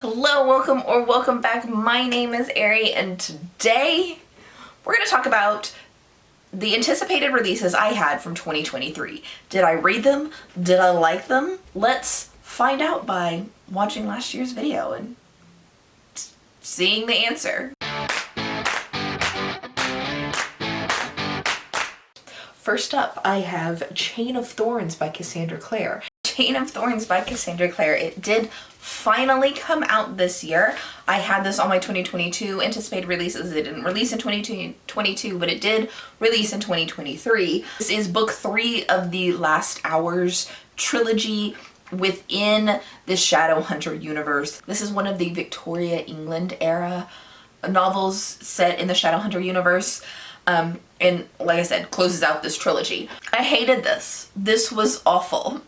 Hello, welcome back. My name is Ari, and today we're going to talk about the anticipated releases I had from 2023. Did I read them? Did I like them? Let's find out by watching last year's video and seeing the answer. First up, I have Chain of Thorns by Cassandra Clare. Chain of Thorns by Cassandra Clare. It did finally come out this year. I had this on my 2022 anticipated releases. It didn't release in 2022, but it did release in 2023. This is book 3 of the Last Hours trilogy within the Shadowhunter universe. This is one of the Victoria England era novels set in the Shadowhunter universe. And like I said, closes out this trilogy. I hated this. This was awful.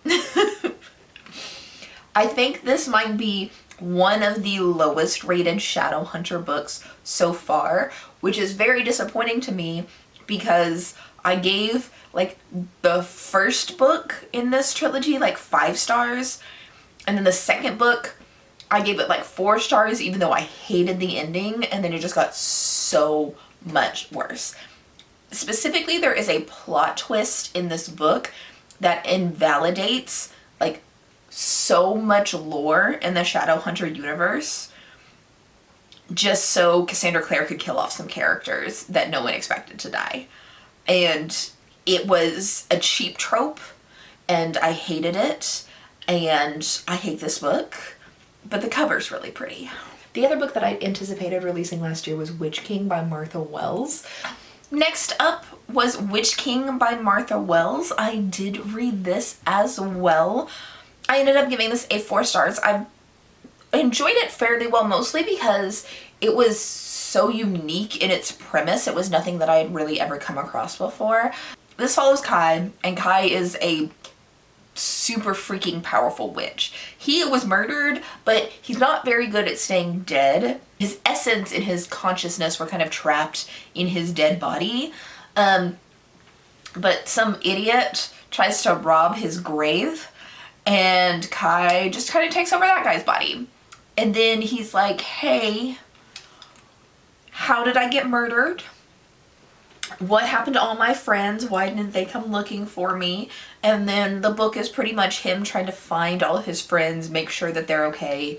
I think this might be one of the lowest rated Shadowhunter books so far, which is very disappointing to me because I gave like the first book in this trilogy like 5 stars, and then the second book I gave it like 4 stars even though I hated the ending, and then it just got so much worse. Specifically, there is a plot twist in this book that invalidates like so much lore in the Shadowhunter universe just so Cassandra Clare could kill off some characters that no one expected to die. And it was a cheap trope and I hated it, and I hate this book, but the cover's really pretty. The other book that I anticipated releasing last year was Witch King by Martha Wells. Next up was Witch King by Martha Wells. I did read this as well. I ended up giving this a 4 stars. I enjoyed it fairly well, mostly because it was so unique in its premise. It was nothing that I had really ever come across before. This follows Kai, and Kai is a super freaking powerful witch. He was murdered, but he's not very good at staying dead. His essence and his consciousness were kind of trapped in his dead body. But some idiot tries to rob his grave, and Kai just kind of takes over that guy's body. And then he's like, hey, how did I get murdered? What happened to all my friends? Why didn't they come looking for me? And then the book is pretty much him trying to find all of his friends, make sure that they're okay,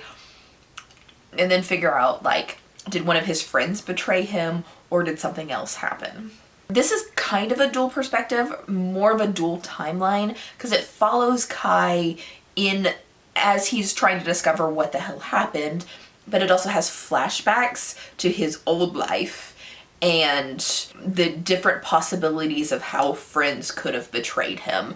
and then figure out, like, did one of his friends betray him or did something else happen? This is kind of a dual perspective, more of a dual timeline, because it follows Kai in as he's trying to discover what the hell happened, but it also has flashbacks to his old life and the different possibilities of how friends could have betrayed him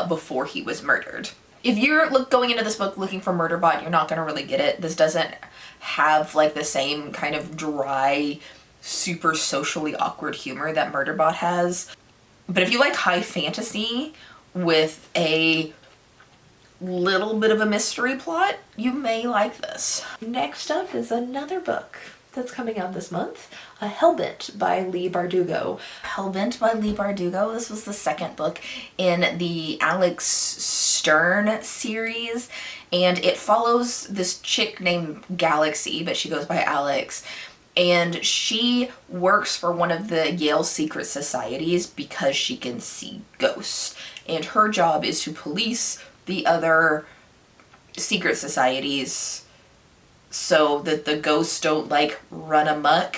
before he was murdered. If you're going into this book looking for Murderbot, you're not going to really get it. This doesn't have like the same kind of dry, super socially awkward humor that Murderbot has. But if you like high fantasy with a little bit of a mystery plot, you may like this. Next up is another book that's coming out this month, Hellbent by Leigh Bardugo. Hellbent by Leigh Bardugo. This was the second book in the Alex Stern series, and it follows this chick named Galaxy, but she goes by Alex, and she works for one of the Yale secret societies because she can see ghosts, and her job is to police the other secret societies so that the ghosts don't like run amok.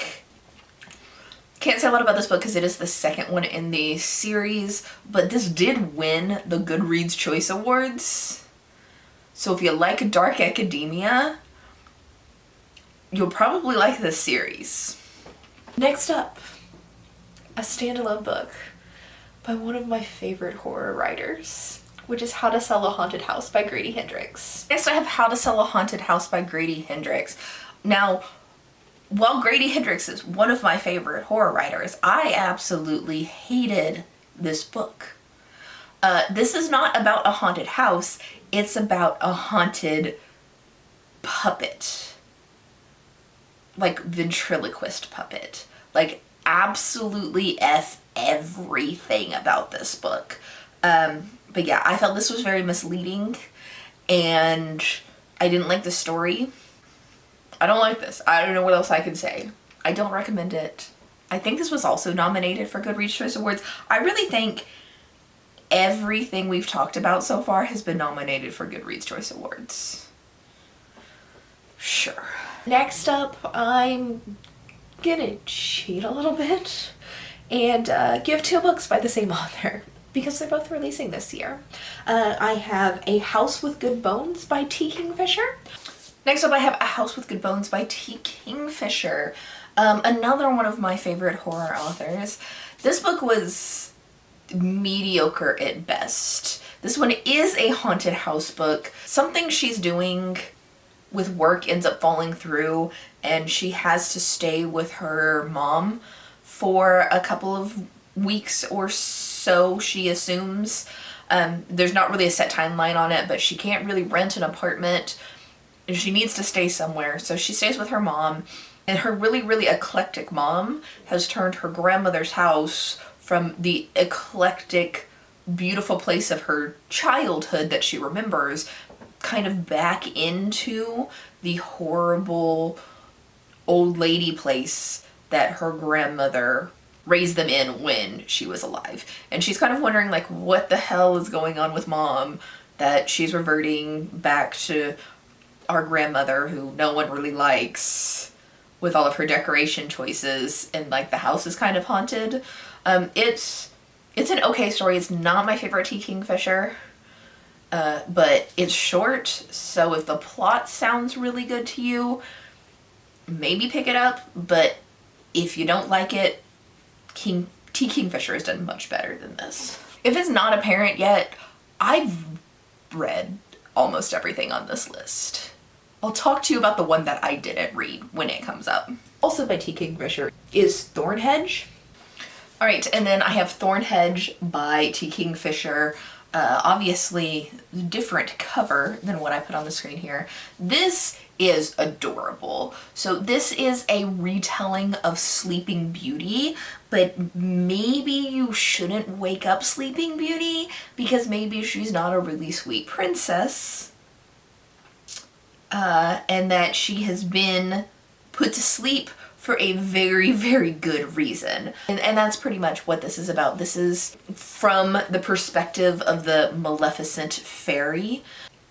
Can't say a lot about this book because it is the second one in the series, but this did win the Goodreads Choice Awards. So if you like dark academia, you'll probably like this series. Next up, a standalone book by one of my favorite horror writers, which is How to Sell a Haunted House by Grady Hendrix. Next I have How to Sell a Haunted House by Grady Hendrix. Now, while Grady Hendrix is one of my favorite horror writers, I absolutely hated this book. This is not about a haunted house, it's about a haunted puppet. Like ventriloquist puppet. Like absolutely F everything about this book. But yeah, I felt this was very misleading and I didn't like the story. I don't like this. I don't know what else I can say. I don't recommend it. I think this was also nominated for Goodreads Choice Awards. I really think everything we've talked about so far has been nominated for Goodreads Choice Awards. Sure. Next up, I'm gonna cheat a little bit and give 2 books by the same author because they're both releasing this year. I have A House with Good Bones by T. Kingfisher. Next up, I have A House with Good Bones by T. Kingfisher. Another one of my favorite horror authors. This book was mediocre at best. This one is a haunted house book. Something she's doing with work ends up falling through, and she has to stay with her mom for a couple of weeks or so, she assumes. There's not really a set timeline on it, but she can't really rent an apartment. She needs to stay somewhere, so she stays with her mom. And her really, really eclectic mom has turned her grandmother's house from the eclectic, beautiful place of her childhood that she remembers kind of back into the horrible old lady place that her grandmother raised them in when she was alive. And she's kind of wondering, like, what the hell is going on with mom that she's reverting back to our grandmother who no one really likes with all of her decoration choices, and like the house is kind of haunted. It's an okay story. It's not my favorite T. Kingfisher, but it's short, so if the plot sounds really good to you, maybe pick it up, but if you don't like it, T. Kingfisher has done much better than this. If it's not apparent yet, I've read almost everything on this list. I'll talk to you about the one that I didn't read when it comes up. Also by T. Kingfisher is Thorn Hedge. Alright, and then I have Thorn Hedge by T. Kingfisher. Obviously, different cover than what I put on the screen here. This is adorable. So this is a retelling of Sleeping Beauty, but maybe you shouldn't wake up Sleeping Beauty because maybe she's not a really sweet princess. And that she has been put to sleep for a very, very good reason. And that's pretty much what this is about. This is from the perspective of the Maleficent fairy,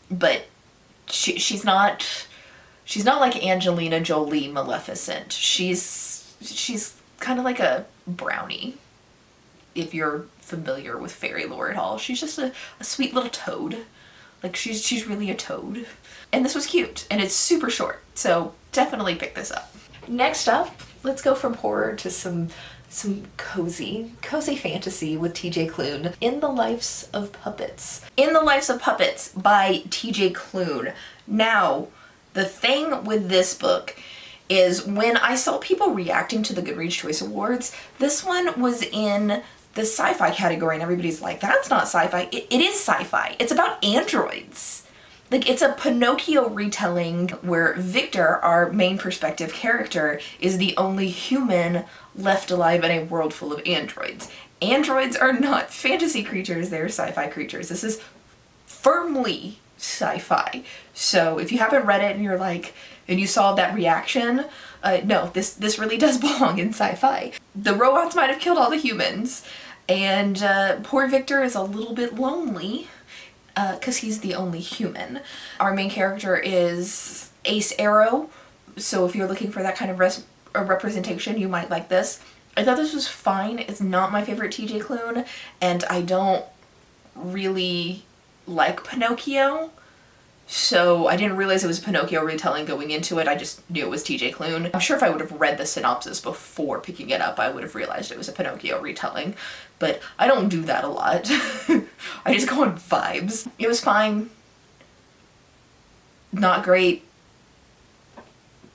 but she's not like Angelina Jolie Maleficent. She's kind of like a brownie, if you're familiar with fairy lore at all. She's just a sweet little toad. Like, she's really a toad. And this was cute, and it's super short, so definitely pick this up. Next up, let's go from horror to some cozy fantasy with TJ Klune. In the Lives of Puppets. In the Lives of Puppets by TJ Klune. Now, the thing with this book is when I saw people reacting to the Goodreads Choice Awards, this one was in the sci-fi category, and everybody's like, that's not sci-fi. It is sci-fi. It's about androids. Like, it's a Pinocchio retelling where Victor, our main perspective character, is the only human left alive in a world full of androids. Androids are not fantasy creatures, they're sci-fi creatures. This is firmly sci-fi. So if you haven't read it and you're like, and you saw that reaction, no, this really does belong in sci-fi. The robots might have killed all the humans, and poor Victor is a little bit lonely, because he's the only human. Our main character is Ace Arrow, so if you're looking for that kind of representation, you might like this. I thought this was fine. It's not my favorite TJ Klune, and I don't really like Pinocchio, so I didn't realize it was a Pinocchio retelling going into it. I just knew it was TJ Klune. I'm sure if I would have read the synopsis before picking it up, I would have realized it was a Pinocchio retelling, but I don't do that a lot. I just go on vibes. It was fine. Not great.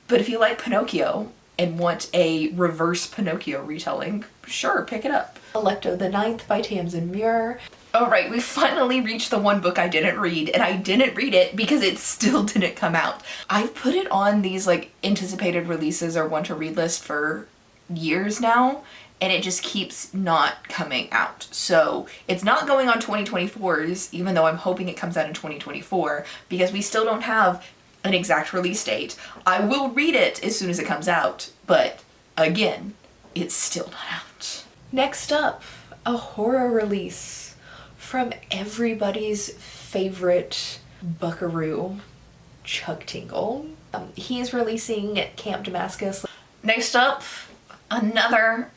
But if you like Pinocchio and want a reverse Pinocchio retelling, sure, pick it up. Alecto the Ninth by Tamsin Muir. Alright, we finally reached the one book I didn't read, and I didn't read it because it still didn't come out. I've put it on these like anticipated releases or want to read list for years now, and it just keeps not coming out. So it's not going on 2024's, even though I'm hoping it comes out in 2024, because we still don't have an exact release date. I will read it as soon as it comes out, but again, it's still not out. Next up, a horror release from everybody's favorite buckaroo, Chuck Tingle. He is releasing Camp Damascus. Next up, another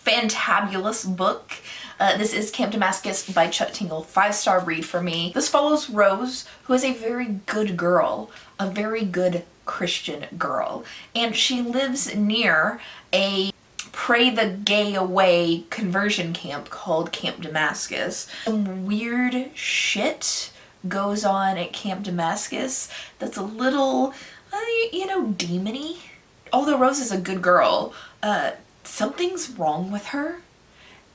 fantabulous book. This is Camp Damascus by Chuck Tingle. 5-star read for me. This follows Rose, who is a very good girl, a very good Christian girl, and she lives near a pray the gay away conversion camp called Camp Damascus. Some weird shit goes on at Camp Damascus that's a little, you know, demony. Although Rose is a good girl, something's wrong with her,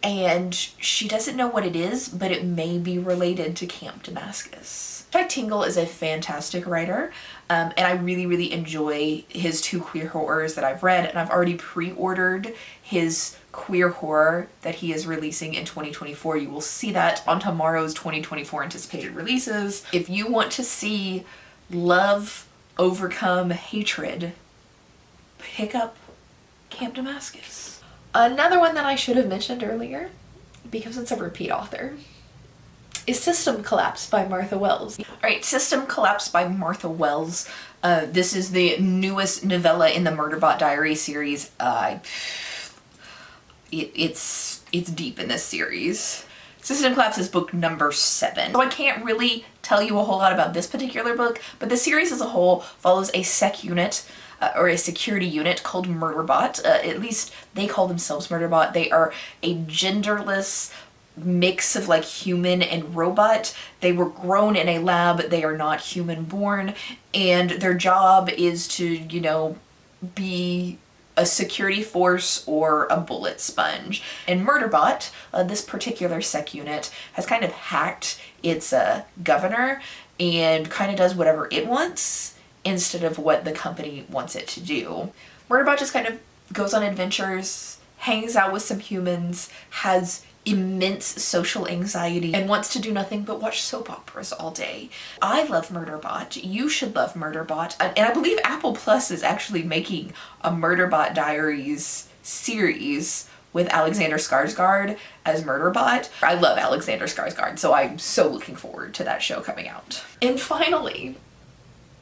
and she doesn't know what it is, but it may be related to Camp Damascus. Chuck Tingle is a fantastic writer, and I really, really enjoy his 2 queer horrors that I've read, and I've already pre-ordered his queer horror that he is releasing in 2024. You will see that on tomorrow's 2024 anticipated releases. If you want to see love overcome hatred, pick up Camp Damascus. Another one that I should have mentioned earlier, because it's a repeat author, is System Collapse by Martha Wells. Alright, System Collapse by Martha Wells. This is the newest novella in the Murderbot Diary series. It's deep in this series. System Collapse is book number 7. So I can't really tell you a whole lot about this particular book, but the series as a whole follows a sec unit, or a security unit called Murderbot. At least they call themselves Murderbot. They are a genderless mix of like human and robot. They were grown in a lab. They are not human born, and their job is to, you know, be a security force or a bullet sponge. And Murderbot, this particular sec unit, has kind of hacked its governor and kind of does whatever it wants instead of what the company wants it to do. Murderbot just kind of goes on adventures, hangs out with some humans, has immense social anxiety, and wants to do nothing but watch soap operas all day. I love Murderbot. You should love Murderbot. And I believe Apple Plus is actually making a Murderbot Diaries series with Alexander Skarsgård as Murderbot. I love Alexander Skarsgård, so I'm so looking forward to that show coming out. And finally,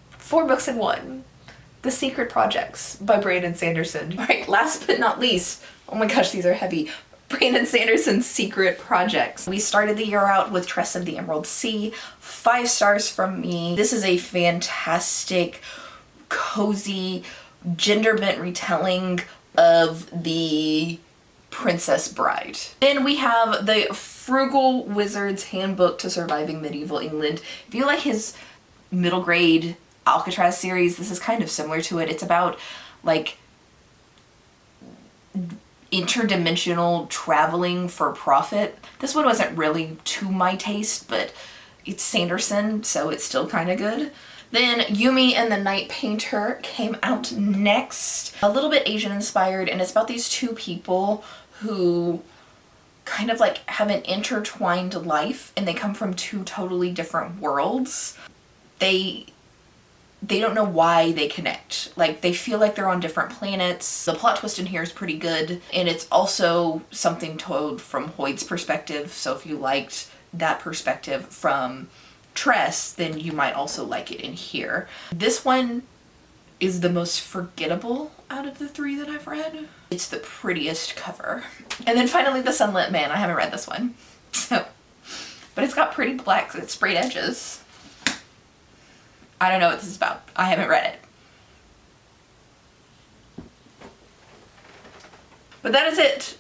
4 books in 1. The Secret Projects by Brandon Sanderson. All right, last but not least, oh my gosh, these are heavy. Brandon Sanderson's Secret Projects. We started the year out with Tress of the Emerald Sea. 5 stars from me. This is a fantastic, cozy, gender-bent retelling of the Princess Bride. Then we have the Frugal Wizard's Handbook to Surviving Medieval England. If you like his middle grade Alcatraz series, this is kind of similar to it. It's about like interdimensional traveling for profit. This one wasn't really to my taste, but it's Sanderson, so it's still kind of good. Then Yumi and the Night Painter came out next. A little bit Asian inspired, and it's about these 2 people who kind of like have an intertwined life, and they come from 2 totally different worlds. They don't know why they connect. Like, they feel like they're on different planets. The plot twist in here is pretty good, and it's also something told from Hoyd's perspective, so if you liked that perspective from Tress, then you might also like it in here. This one is the most forgettable out of the 3 that I've read. It's the prettiest cover. And then finally, The Sunlit Man. I haven't read this one, so, but it's got pretty black sprayed edges. I don't know what this is about. I haven't read it. But that is it.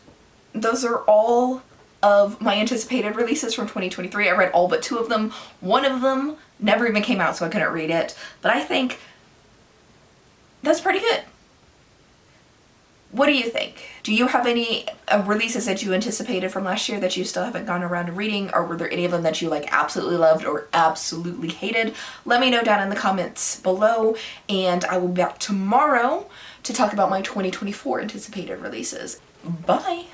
Those are all of my anticipated releases from 2023. I read all but 2 of them. One of them never even came out, so I couldn't read it. But I think that's pretty good. What do you think? Do you have any releases that you anticipated from last year that you still haven't gone around to reading, or were there any of them that you like absolutely loved or absolutely hated? Let me know down in the comments below, and I will be back tomorrow to talk about my 2024 anticipated releases. Bye!